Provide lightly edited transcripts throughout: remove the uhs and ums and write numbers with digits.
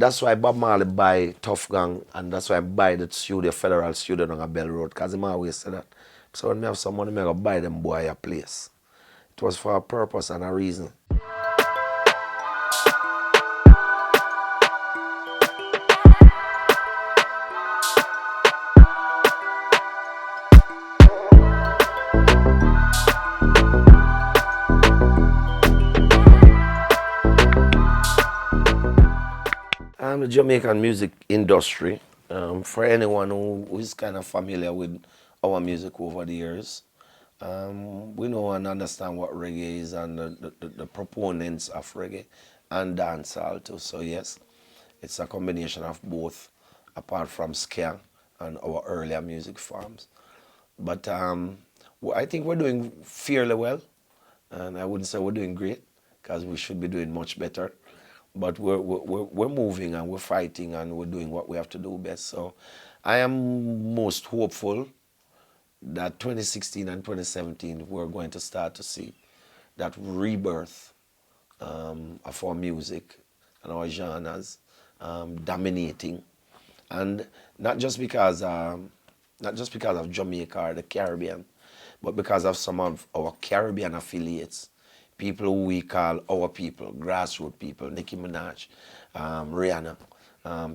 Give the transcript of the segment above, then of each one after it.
that's why Bob Marley buy Tough Gang, and that's why I buy the studio, Federal Studio on a Bell Road, because he always say that. So when I have some money, I go buy them boy a place. It was for a purpose and a reason. The Jamaican music industry, for anyone who is kind of familiar with our music over the years, we know and understand what reggae is and the proponents of reggae and dancehall too. So yes, it's a combination of both, apart from ska and our earlier music forms. But I think we're doing fairly well, and I wouldn't say we're doing great, because we should be doing much better. But we're moving and we're fighting and we're doing what we have to do best. So I am most hopeful that 2016 and 2017 we're going to start to see that rebirth of our music and our genres dominating, and not just because of Jamaica or the Caribbean, but because of some of our Caribbean affiliates, people who we call our people, grassroots people, Nicki Minaj, Rihanna,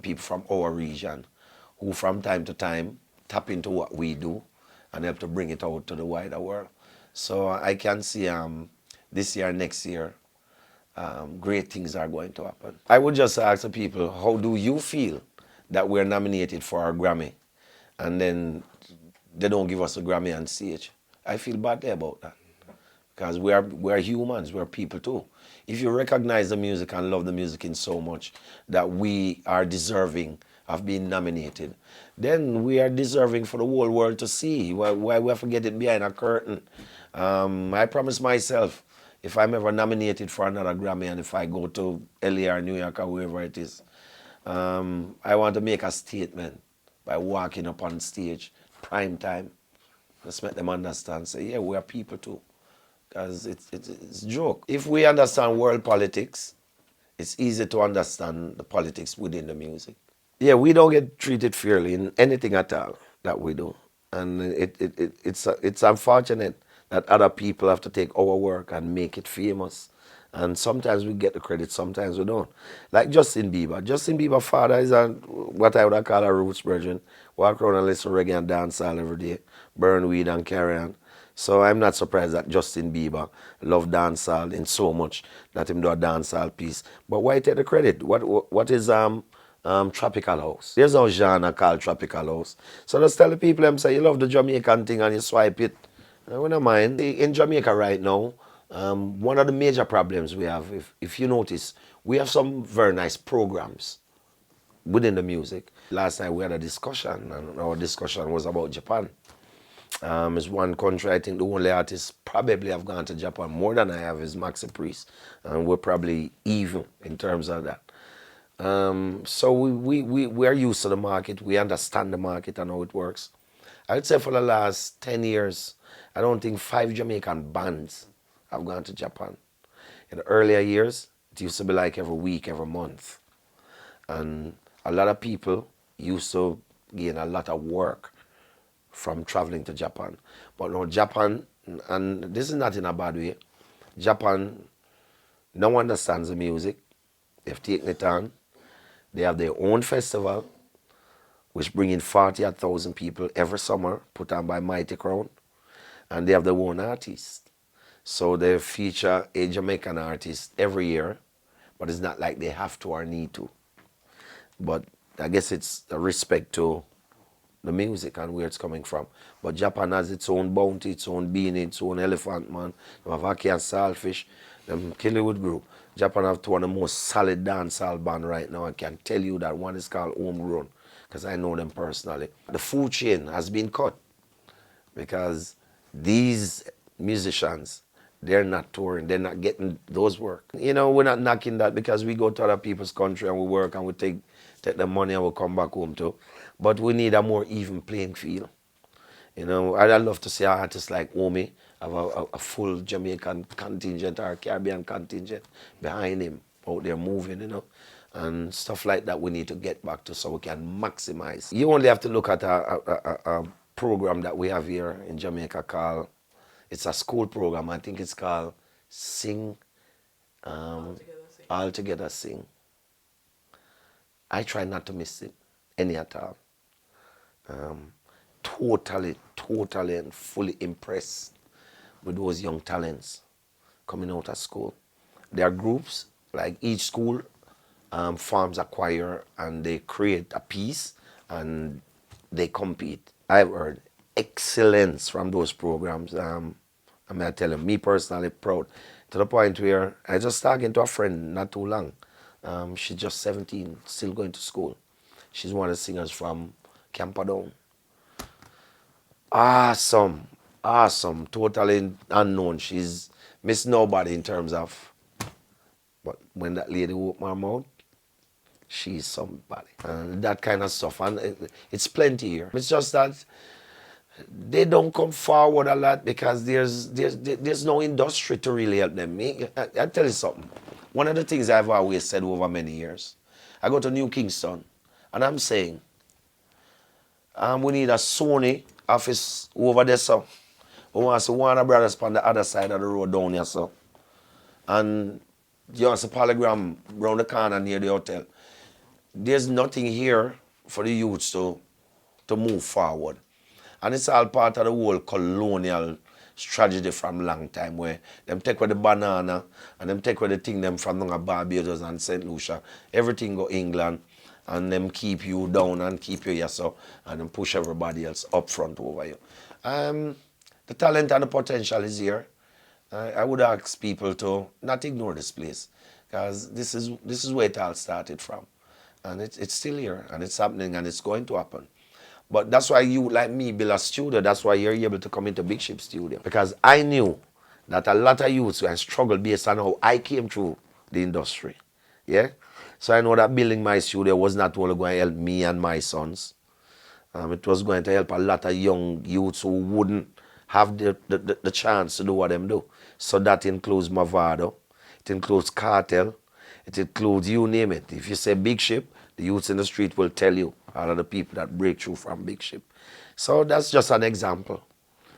people from our region, who from time to time tap into what we do and help to bring it out to the wider world. So I can see this year, next year, great things are going to happen. I would just ask the people, how do you feel that we're nominated for our Grammy and then they don't give us a Grammy on stage? I feel badly about that, because we're humans, we're people too. If you recognize the music and love the music in so much that we are deserving of being nominated, then we are deserving for the whole world to see. Why we have to get it behind a curtain? I promise myself, if I'm ever nominated for another Grammy and if I go to LA or New York or wherever it is, I want to make a statement by walking up on stage, prime time. Let's make them understand, say, yeah, we are people too. Because it's a joke. If we understand world politics, it's easy to understand the politics within the music. Yeah, we don't get treated fairly in anything at all that we do. And it's unfortunate that other people have to take our work and make it famous. And sometimes we get the credit, sometimes we don't. Like Justin Bieber. Justin Bieber's father is what I would call a roots virgin. Walk around and listen to reggae and dancehall every day, burn weed and carry on. So I'm not surprised that Justin Bieber loved dancehall in so much that him do a dancehall piece. But why take the credit? What is Tropical House? There's no genre called Tropical House. So just tell the people them say you love the Jamaican thing and you swipe it. We don't mind. In Jamaica right now, one of the major problems we have, if you notice, we have some very nice programs within the music. Last night we had a discussion, and our discussion was about Japan. It's one country, I think the only artist probably have gone to Japan more than I have is Maxi Priest. And we're probably even in terms of that. So we are used to the market. We understand the market and how it works. I would say for the last 10 years, I don't think 5 Jamaican bands have gone to Japan. In the earlier years, it used to be like every week, every month. And a lot of people used to gain a lot of work from traveling to Japan. But now Japan, and this is not in a bad way, Japan now understands the music. They've taken it on. They have their own festival, which bring in 40,000 people every summer, put on by Mighty Crown. And they have their own artists. So they feature a Jamaican artist every year, but it's not like they have to or need to. But I guess it's a respect to the music and where it's coming from. But Japan has its own bounty, its own being, its own elephant man. They have Aki and Saltfish, them Killywood group. Japan have one of the most solid dancehall band right now. I can tell you that one is called Homegrown, because I know them personally. The food chain has been cut because these musicians, they're not touring, they're not getting those work. You know, we're not knocking that because we go to other people's country and we work and we take the money and we come back home too. But we need a more even playing field. You know, I'd love to see an artist like Omi have a full Jamaican contingent or Caribbean contingent behind him out there moving, you know. and stuff like that we need to get back to so we can maximize. You only have to look at a program that we have here in Jamaica called, it's a school program, I think it's called Sing, um, All Together Sing. I try not to miss it any at all. Um, totally and fully impressed with those young talents coming out of school. There are groups, like each school forms a choir and they create a piece and they compete. I've heard excellence from those programs. I mean, I tell you, me personally proud to the point where I just talking to a friend not too long. She's just 17, still going to school. She's one of the singers from Camperdown. Awesome, awesome, totally unknown. She's Miss Nobody in terms of, but when that lady opened her mouth, she's somebody. And that kind of stuff. And it's plenty here. It's just that they don't come forward a lot because there's no industry to really help them. I tell you something. One of the things I've always said over many years, I go to New Kingston and I'm saying, we need a Sony office over there, so. We want to Warner Brothers on the other side of the road down here, so. And you want to polygram round the corner near the hotel. There's nothing here for the youths to move forward. And it's all part of the whole colonial strategy from long time where them take away the banana and them take away the thing them from Barbados and St. Lucia. Everything go England and them keep you down and keep you here so and then push everybody else up front over you. The talent and the potential is here. I would ask people to not ignore this place because this is where it all started from. And it's still here and it's happening and it's going to happen. But that's why you, like me, build a studio. That's why you're able to come into Big Ship Studio. Because I knew that a lot of youths were struggling based on how I came through the industry. Yeah? So I know that building my studio was not only going to help me and my sons. It was going to help a lot of young youths who wouldn't have the chance to do what them do. So that includes Mavado. It includes Cartel. It includes you name it. If you say Big Ship, the youths in the street will tell you all of the people that break through from Big Ship. So that's just an example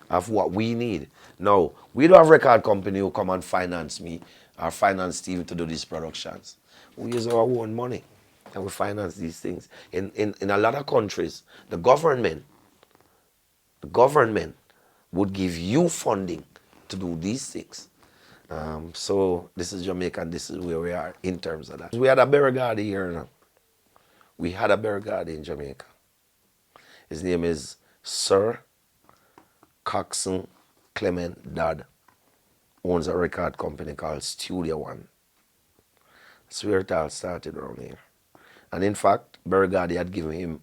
of what we need. Now, we don't have record company who come and finance me or finance Steve to do these productions. We use our own money and we finance these things. In a lot of countries, the government would give you funding to do these things. So this is Jamaica and this is where we are in terms of that. We had a Bergadi here now. We had a Bergadi in Jamaica. His name is Sir Coxsone Clement Dodd. Owns a record company called Studio One. That's where it all started around here. And in fact, Bergadi had given him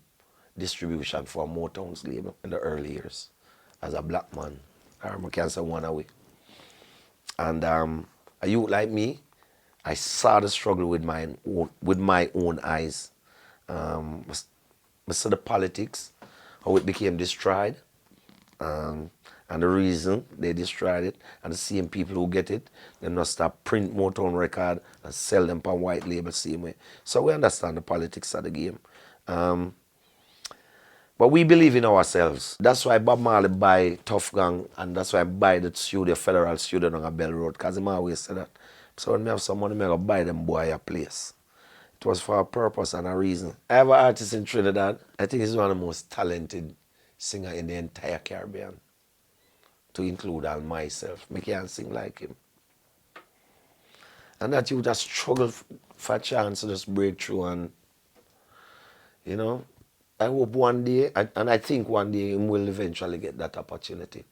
distribution for Motown's label in the early years as a black man. I can say one away. And a youth like me, I saw the struggle with my own eyes. I saw the politics, how it became destroyed, and the reason they destroyed it, and the same people who get it, they must start print Motown record and sell them on white label same way. So we understand the politics of the game. But we believe in ourselves. That's why Bob Marley buy Tough Gang, and that's why I buy the studio, Federal Studio on a Bell Road, because he always said that. So when I have some money, I go buy them boy a place. It was for a purpose and a reason. I have an artist in Trinidad. I think he's one of the most talented singers in the entire Caribbean, to include all myself. I can't sing like him. And that you just struggle for a chance to just break through and, you know, I hope one day, and I think one day, he will eventually get that opportunity.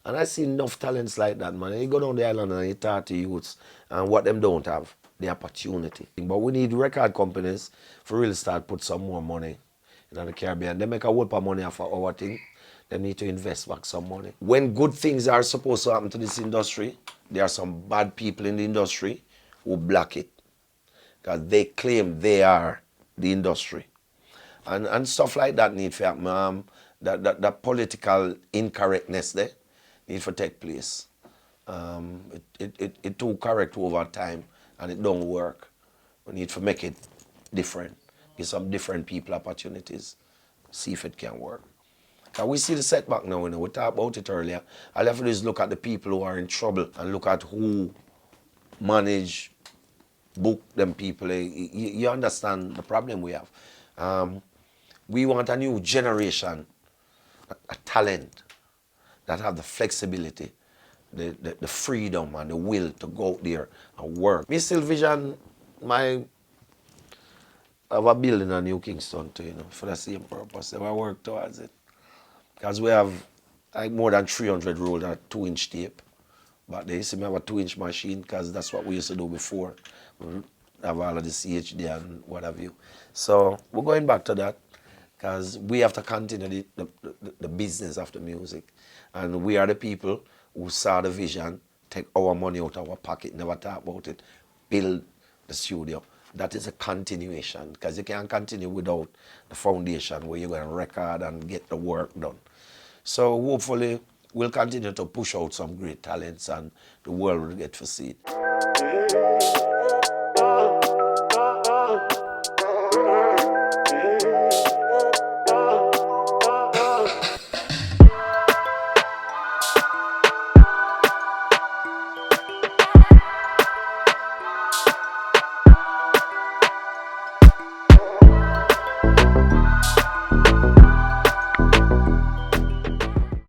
And I see enough talents like that, man. You go down the island and you talk to youths, and what them don't have, the opportunity. But we need record companies for really start put some more money in the Caribbean. They make a whole lot of money for our thing. They need to invest back some money. When good things are supposed to happen to this industry, there are some bad people in the industry who block it. Because they claim they are the industry. And stuff like that need to happen. That political incorrectness there need to take place. It too correct over time and it don't work. We need to make it different. Give some different people opportunities. See if it can work. And we see the setback now, you know. We talked about it earlier. All you have to do is look at the people who are in trouble and look at who manage, book them people. You understand the problem we have. We want a new generation, a talent that have the flexibility, the freedom and the will to go out there and work. Me still vision my of a building a New Kingston too, you know, for the same purpose. And I work towards it. Because we have like more than 300 rolls of 2-inch tape. But they used to have a 2-inch machine because that's what we used to do before. We have all of the CHD and what have you. So we're going back to that because we have to continue the business of the music. And we are the people who saw the vision, take our money out of our pocket, never talk about it, build the studio. That is a continuation because you can't continue without the foundation where you're going to record and get the work done. So hopefully we'll continue to push out some great talents and the world will get to see it.